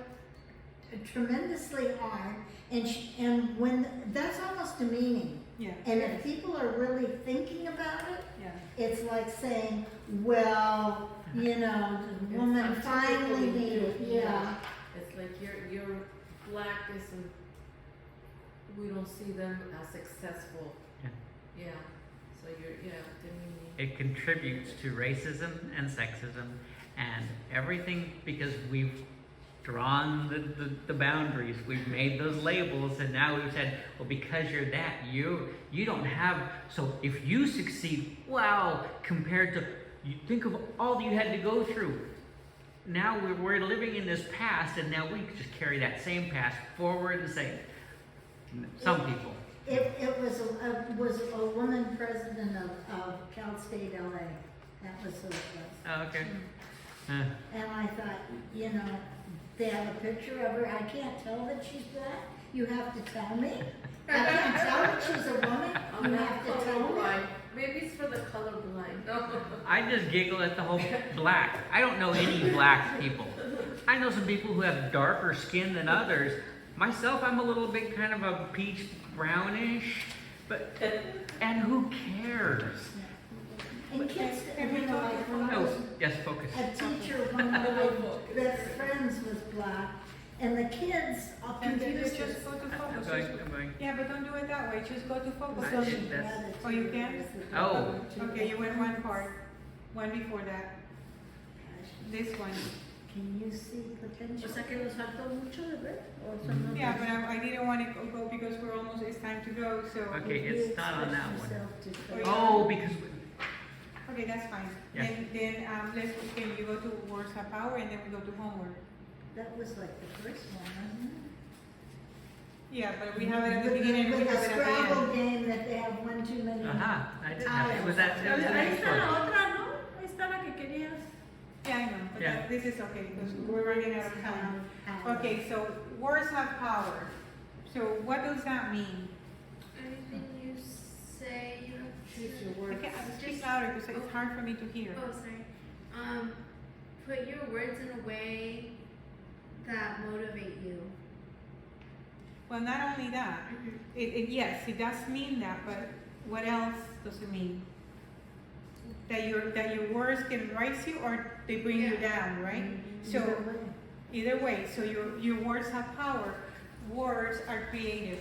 Speaker 3: tremendously hard, and when that's almost demeaning.
Speaker 2: Yeah.
Speaker 3: And if people are really thinking about it,
Speaker 2: Yeah.
Speaker 3: it's like saying, well, the woman
Speaker 6: It's
Speaker 3: finally
Speaker 6: untypical.
Speaker 3: made it. Yeah.
Speaker 6: It's like your black isn't, we don't see them as successful.
Speaker 8: Yeah.
Speaker 6: Yeah, so demeaning.
Speaker 8: It contributes to racism and sexism and everything because we've drawn the boundaries. We've made those labels and now we've said, well, because you're that, you don't have, so if you succeed, wow, compared to, you think of all you had to go through. Now we're living in this past and now we just carry that same past forward and say, some people.
Speaker 3: It was a woman president of Cal State LA. That was who it was.
Speaker 8: Oh, okay.
Speaker 3: And I thought, they have a picture of her. I can't tell that she's black. You have to tell me. I can't tell that she's a woman.
Speaker 6: I'm
Speaker 3: You
Speaker 6: not
Speaker 3: have to tell me.
Speaker 6: colorblind. Maybe it's for the colorblind. No.
Speaker 8: I just giggle at the whole black. I don't know any black people. I know some people who have darker skin than others. Myself, I'm a little bit kind of a peach brownish, and who cares?
Speaker 3: And kids, like when I
Speaker 8: No,
Speaker 3: was
Speaker 8: yes, focus.
Speaker 3: a teacher, one of my best friends was black, and the kids all
Speaker 2: And then
Speaker 3: confused
Speaker 2: just
Speaker 3: us.
Speaker 2: go to
Speaker 8: I'm
Speaker 2: focus.
Speaker 8: going, I'm going.
Speaker 2: Yeah, but don't do it that way. Just go to focus.
Speaker 8: I did that.
Speaker 2: Oh, you can?
Speaker 8: Oh.
Speaker 2: Okay, you went one part. One before that. This one.
Speaker 3: Can you see potential?
Speaker 4: O sea que nos falta mucho de ver. O sea, no.
Speaker 2: Yeah, but I didn't want to go because it's time to go, so.
Speaker 8: Okay, it's not on that one.
Speaker 3: one.
Speaker 8: Oh, because,
Speaker 2: Okay, that's fine.
Speaker 8: Yeah.
Speaker 2: Then can you go to words of power and then we go to homework?
Speaker 3: That was like the first one, wasn't it?
Speaker 2: Yeah, but we have it at the
Speaker 3: With
Speaker 2: beginning, we
Speaker 3: with
Speaker 2: have
Speaker 3: the
Speaker 2: it at the
Speaker 3: Scrabble
Speaker 2: end.
Speaker 3: game that they have one too many.
Speaker 8: I did have it. It was that, it was the
Speaker 4: Ahí
Speaker 8: next
Speaker 4: está la
Speaker 8: one.
Speaker 4: otra, ¿no? Ahí está la que querías.
Speaker 2: Yeah, I know, but
Speaker 8: Yeah.
Speaker 2: this is okay because we're running out of time. Okay, so words have power. So what does that mean?
Speaker 1: Everything you say, you have
Speaker 6: Choose
Speaker 1: to.
Speaker 6: your words.
Speaker 2: Okay, speak louder because it's hard for me to hear.
Speaker 1: Oh, sorry. Put your words in a way that motivate you.
Speaker 2: Well, not only that, yes, it does mean that, but what else does it mean? That your words can rise you or they bring you down, right? So either way, so your words have power. Words are creative.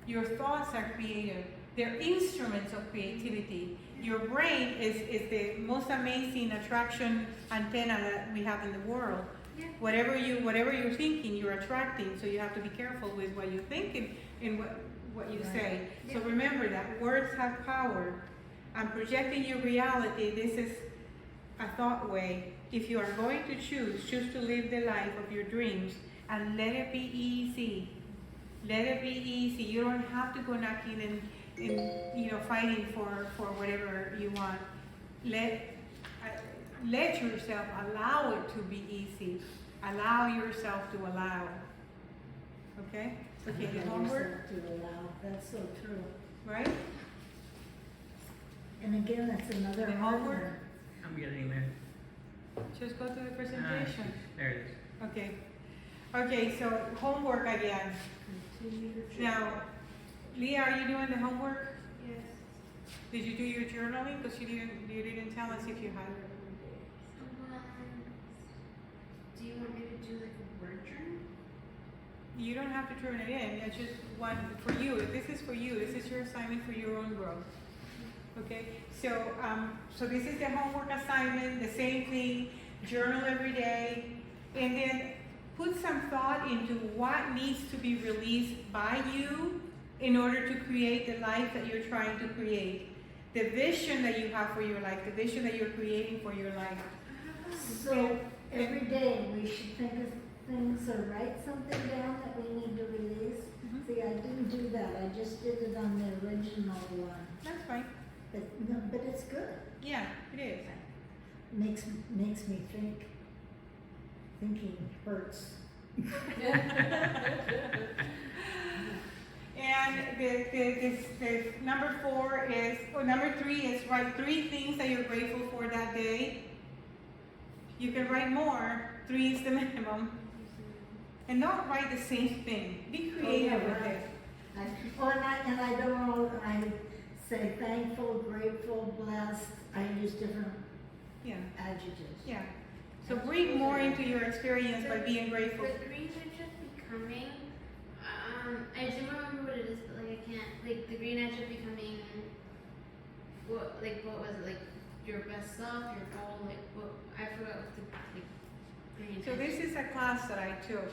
Speaker 2: Your thoughts are creative. They're instruments of creativity. Your brain is the most amazing attraction antenna that we have in the world.
Speaker 1: Yeah.
Speaker 2: Whatever you're thinking, you're attracting. So you have to be careful with what you think and what you say. So remember that words have power. And projecting your reality, this is a thought way. If you are going to choose to live the life of your dreams and let it be easy. Let it be easy. You don't have to go knocking and fighting for whatever you want. Let yourself allow it to be easy. Allow yourself to allow. Okay? Okay, the homework,
Speaker 3: To allow. That's so true.
Speaker 2: right?
Speaker 3: And again, that's another
Speaker 2: The
Speaker 3: hard
Speaker 2: homework?
Speaker 3: one.
Speaker 8: I'm getting there.
Speaker 2: Just go to the
Speaker 8: Ah,
Speaker 2: presentation.
Speaker 8: there it is.
Speaker 2: Okay. Okay, so homework again.
Speaker 6: Continue to journal.
Speaker 2: Now, Leah, are you doing the homework?
Speaker 1: Yes.
Speaker 2: Did you do your journaling? Because you didn't tell us if you had.
Speaker 1: Do you want me to do like a word journal?
Speaker 2: You don't have to turn it in. That's just one for you. This is for you. This is your assignment for your own growth. Okay. So, so this is the homework assignment. The same thing. Journal every day, and then put some thought into what needs to be released by you in order to create the life that you're trying to create. The vision that you have for your life. The vision that you're creating for your life.
Speaker 3: So every day we should think of things or write something down that we need to release.
Speaker 2: Mhm.
Speaker 3: See, I didn't do that. I just did it on the original one.
Speaker 2: That's fine.
Speaker 3: But no, but it's good.
Speaker 2: Yeah, it is.
Speaker 3: Makes me think. Thinking hurts.
Speaker 2: And the number 4 is, or number 3 is write 3 things that you're grateful for that day. You can write more. 3 is the minimum. And don't write the same thing. Be creative with it.
Speaker 3: And I don't know, I say thankful, grateful, blessed. I use different
Speaker 2: Yeah,
Speaker 3: adjectives.
Speaker 2: yeah. So bring more into your experience by being grateful.
Speaker 1: The green edge of becoming, I do remember what it is, but like I can't, like the green edge of becoming, what was it, like your best self, your goal, like what, I forgot what the, like, green
Speaker 2: So
Speaker 1: edge.
Speaker 2: this is a class that I took.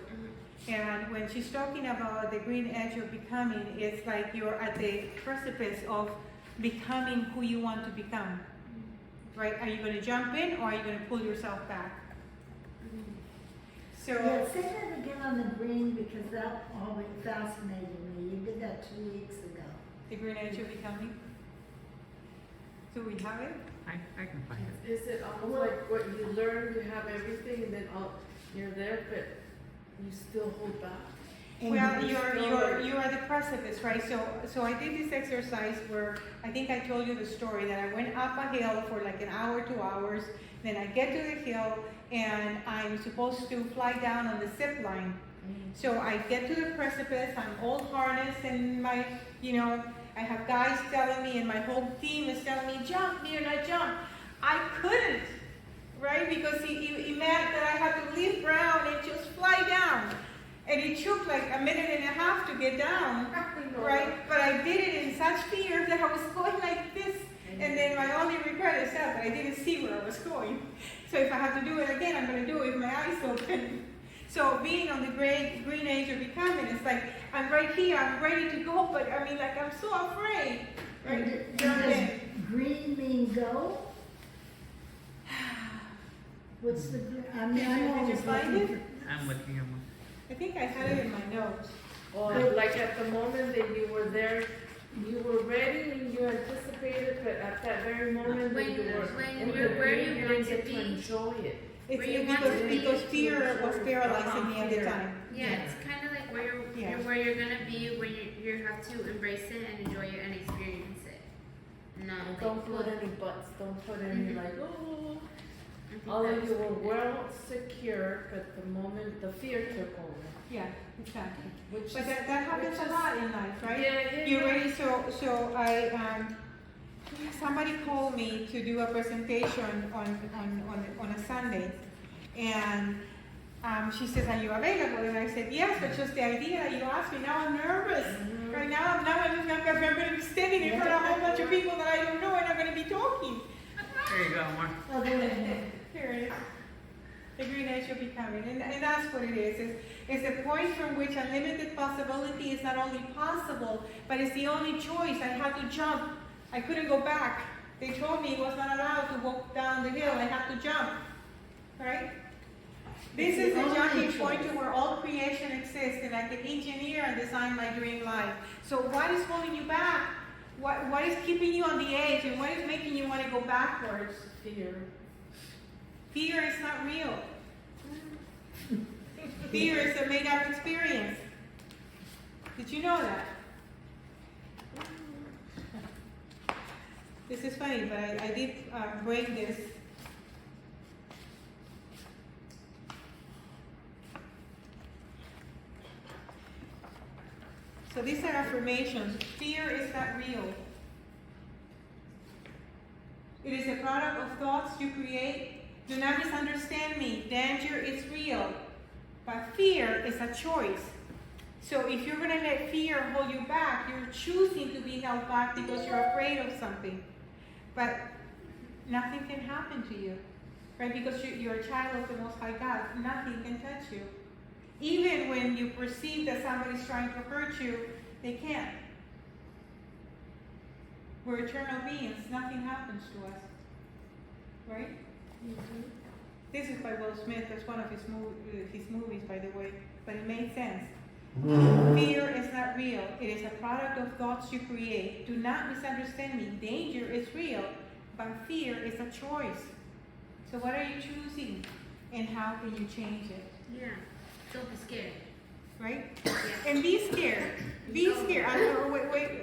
Speaker 2: And when she's talking about the green edge of becoming, it's like you're at the precipice of becoming who you want to become. Right? Are you going to jump in or are you going to pull yourself back? So,
Speaker 3: Yeah, say that again on the green because that always fascinated me. You did that 2 weeks ago.
Speaker 2: the green edge of becoming. So we have it.
Speaker 8: I can find it.
Speaker 6: Is it almost like what you learn, you have everything, and then you're there, but you still hold back?
Speaker 3: And
Speaker 2: Well,
Speaker 3: you-
Speaker 2: you're at the precipice, right? So I did this exercise where I think I told you the story that I went up a hill for like an hour, 2 hours. Then I get to the hill and I'm supposed to fly down on the zip line. So I get to the precipice. I'm all harnessed and my, I have guys telling me and my whole team is telling me, jump, Mirna, jump. I couldn't, right? Because he meant that I had to leave ground and just fly down. And it took like a minute and a half to get down, right? But I did it in such fear that I was going like this. And then my only regret is that I didn't see where I was going. So if I have to do it again, I'm going to do it with my eyes open. So being on the green age of becoming, it's like, I'm right here, I'm ready to go, but I mean, like, I'm so afraid. Right?
Speaker 3: And does green mean go? What's the, I mean, I'm
Speaker 2: Did you
Speaker 3: always
Speaker 2: find
Speaker 3: looking
Speaker 2: it?
Speaker 3: for.
Speaker 8: I'm with you.
Speaker 2: I think I had it in my notes.
Speaker 6: Or like at the moment that you were there, you were ready and you anticipated, but at that very moment that you were
Speaker 1: When
Speaker 6: in
Speaker 1: you're
Speaker 6: the
Speaker 1: where
Speaker 6: green,
Speaker 1: you
Speaker 6: you
Speaker 1: want
Speaker 6: didn't
Speaker 1: to
Speaker 6: get to
Speaker 1: be.
Speaker 6: enjoy it.
Speaker 2: It's
Speaker 1: Where you want to
Speaker 2: because
Speaker 1: be.
Speaker 2: fear was paralyzing me at the
Speaker 6: Fear.
Speaker 2: time.
Speaker 1: Yeah, it's kind of like where
Speaker 2: Yeah.
Speaker 1: where you're gonna be when you have to embrace it and enjoy it and experience it. No,
Speaker 6: And
Speaker 1: like,
Speaker 6: don't put any buts, don't put any
Speaker 1: Mhm.
Speaker 6: like, oh.
Speaker 1: I think
Speaker 6: Although
Speaker 1: that's
Speaker 6: you were
Speaker 1: pretty good.
Speaker 6: well secure, but the moment the fear took over,
Speaker 2: Yeah, exactly.
Speaker 6: which
Speaker 2: But
Speaker 6: is.
Speaker 2: that happens
Speaker 6: which
Speaker 2: a
Speaker 6: is-
Speaker 2: lot in life, right?
Speaker 6: Yeah,
Speaker 2: You ready? So I somebody called me to do a presentation on a Sunday, and she says, "Are you available?" And I said, "Yes," but just the idea that you asked me, now I'm nervous.
Speaker 6: Mhm.
Speaker 2: Right now, I'm going to be standing in front of a whole bunch of people that I don't know, and I'm going to be talking.
Speaker 8: There you go, Mark.
Speaker 3: Oh, there it is.
Speaker 2: Here it is. The green edge of becoming, and that's what it is. It's the point from which unlimited possibility is not only possible, but it's the only choice. I had to jump. I couldn't go back. They told me it was not allowed to walk down the hill. I had to jump. Right? This is the jumping point to where all creation exists, and I can engineer and design my dream life. So what is holding you back? What is keeping you on the edge, and what is making you want to go backwards?
Speaker 6: Fear.
Speaker 2: Fear is not real. Fear is a made-up experience. Did you know that? This is funny, but I did break this So these are affirmations. Fear is not real. It is a product of thoughts you create. Do not misunderstand me. Danger is real, but fear is a choice. So if you're going to let fear hold you back, you're choosing to be held back because you're afraid of something. But nothing can happen to you, right? Because you're a child of the Most High God. Nothing can touch you. Even when you perceive that somebody's trying to hurt you, they can't. We're eternal beings. Nothing happens to us. Right? Mm-hmm. This is by Will Smith. That's one of his movies, by the way. But it made sense. Fear is not real. It is a product of thoughts you create. Do not misunderstand me. Danger is real, but fear is a choice. So what are you choosing? And how can you change it?
Speaker 1: Yeah. Don't be scared.
Speaker 2: Right?
Speaker 1: Yeah.
Speaker 2: And be scared. Be scared.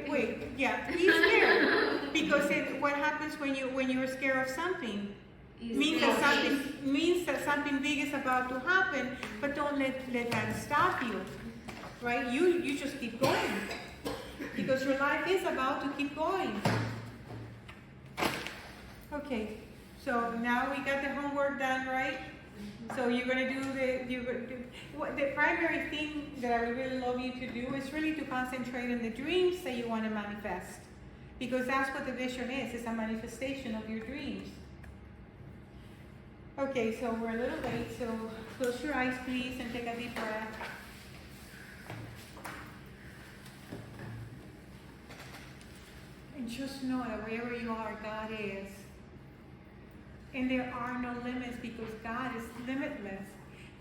Speaker 2: Wait. Yeah, be scared. Because what happens when you're scared of something? Means that something big is about to happen, but don't let that stop you. Right? You just keep going. Because your life is about to keep going. Okay. So now we got the homework done, right? So you're going to do the primary thing that I would really love you to do is really to concentrate on the dreams that you want to manifest. Because that's what the vision is. It's a manifestation of your dreams. Okay, so we're a little late, so close your eyes, please, and take a deep breath. And just know that wherever you are, God is. And there are no limits because God is limitless.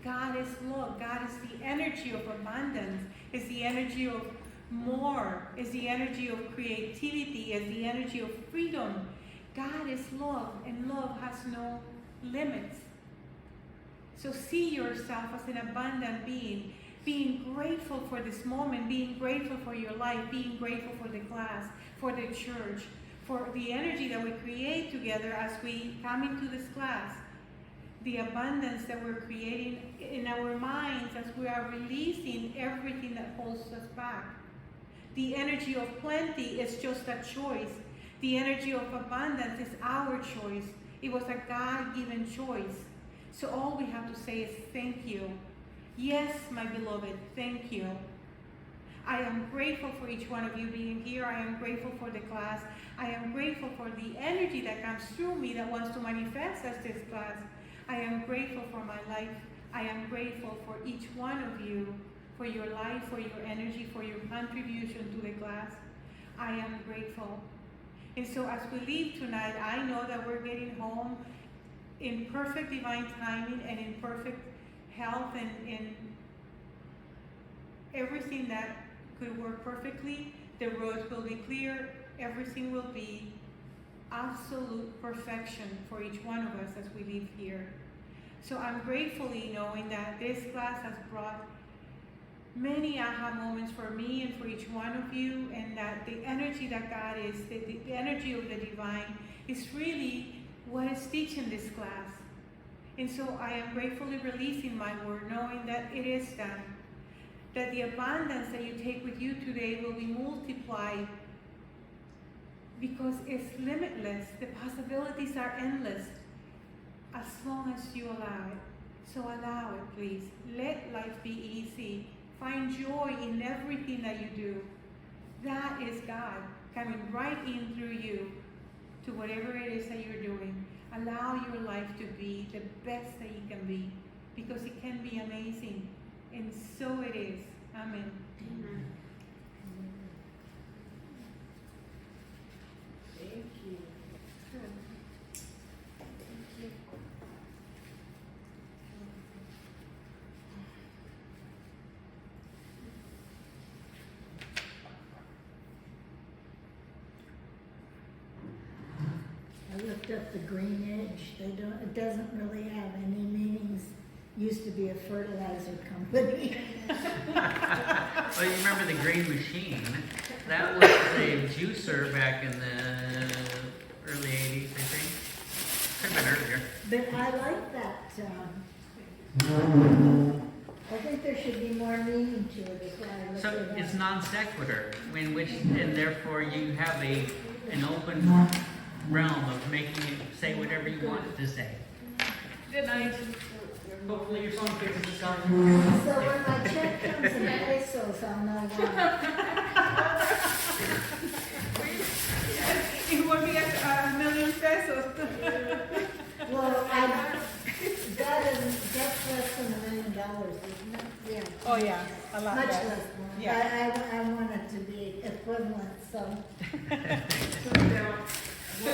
Speaker 2: God is love. God is the energy of abundance. It's the energy of more. It's the energy of creativity. It's the energy of freedom. God is love, and love has no limits. So see yourself as an abundant being. Being grateful for this moment. Being grateful for your life. Being grateful for the class, for the church, for the energy that we create together as we come into this class, the abundance that we're creating in our minds as we are releasing everything that holds us back. The energy of plenty is just a choice. The energy of abundance is our choice. It was a God-given choice. So all we have to say is thank you. Yes, my beloved, thank you. I am grateful for each one of you being here. I am grateful for the class. I am grateful for the energy that comes through me that wants to manifest as this class. I am grateful for my life. I am grateful for each one of you, for your life, for your energy, for your contribution to the class. I am grateful. And so as we leave tonight, I know that we're getting home in perfect divine timing and in perfect health and in everything that could work perfectly. The roads will be clear. Everything will be absolute perfection for each one of us as we leave here. So I'm gratefully knowing that this class has brought many aha moments for me and for each one of you, and that the energy that God is, the energy of the divine, is really what is teaching this class. And so I am gratefully releasing my word, knowing that it is done. That the abundance that you take with you today will be multiplied because it's limitless. The possibilities are endless as long as you allow it. So allow it, please. Let life be easy. Find joy in everything that you do. That is God coming right in through you to whatever it is that you're doing. Allow your life to be the best that it can be, because it can be amazing. And so it is. Amen.
Speaker 1: Amen.
Speaker 6: Thank you.
Speaker 3: I looked up the green edge. It doesn't really have any meanings. Used to be a fertilizer company.
Speaker 8: Well, you remember the green machine? That was a juicer back in the early 80s, I think. Could have been earlier.
Speaker 3: But I like that. I think there should be more meaning to it. Is why I
Speaker 8: So it's non sequitur, in which, and therefore you have an open realm of making it say whatever you want it to say. Good night. Hopefully your phone fixes itself.
Speaker 3: So when my check comes in pesos, I'll know why.
Speaker 2: It will be $1,000,000 pesos.
Speaker 3: Well, that's less than $1 million, isn't it? Yeah.
Speaker 2: Oh, yeah, a lot
Speaker 3: Much
Speaker 2: less.
Speaker 3: less.
Speaker 2: Yeah.
Speaker 3: I want it to be equivalent, so.
Speaker 6: Put it down.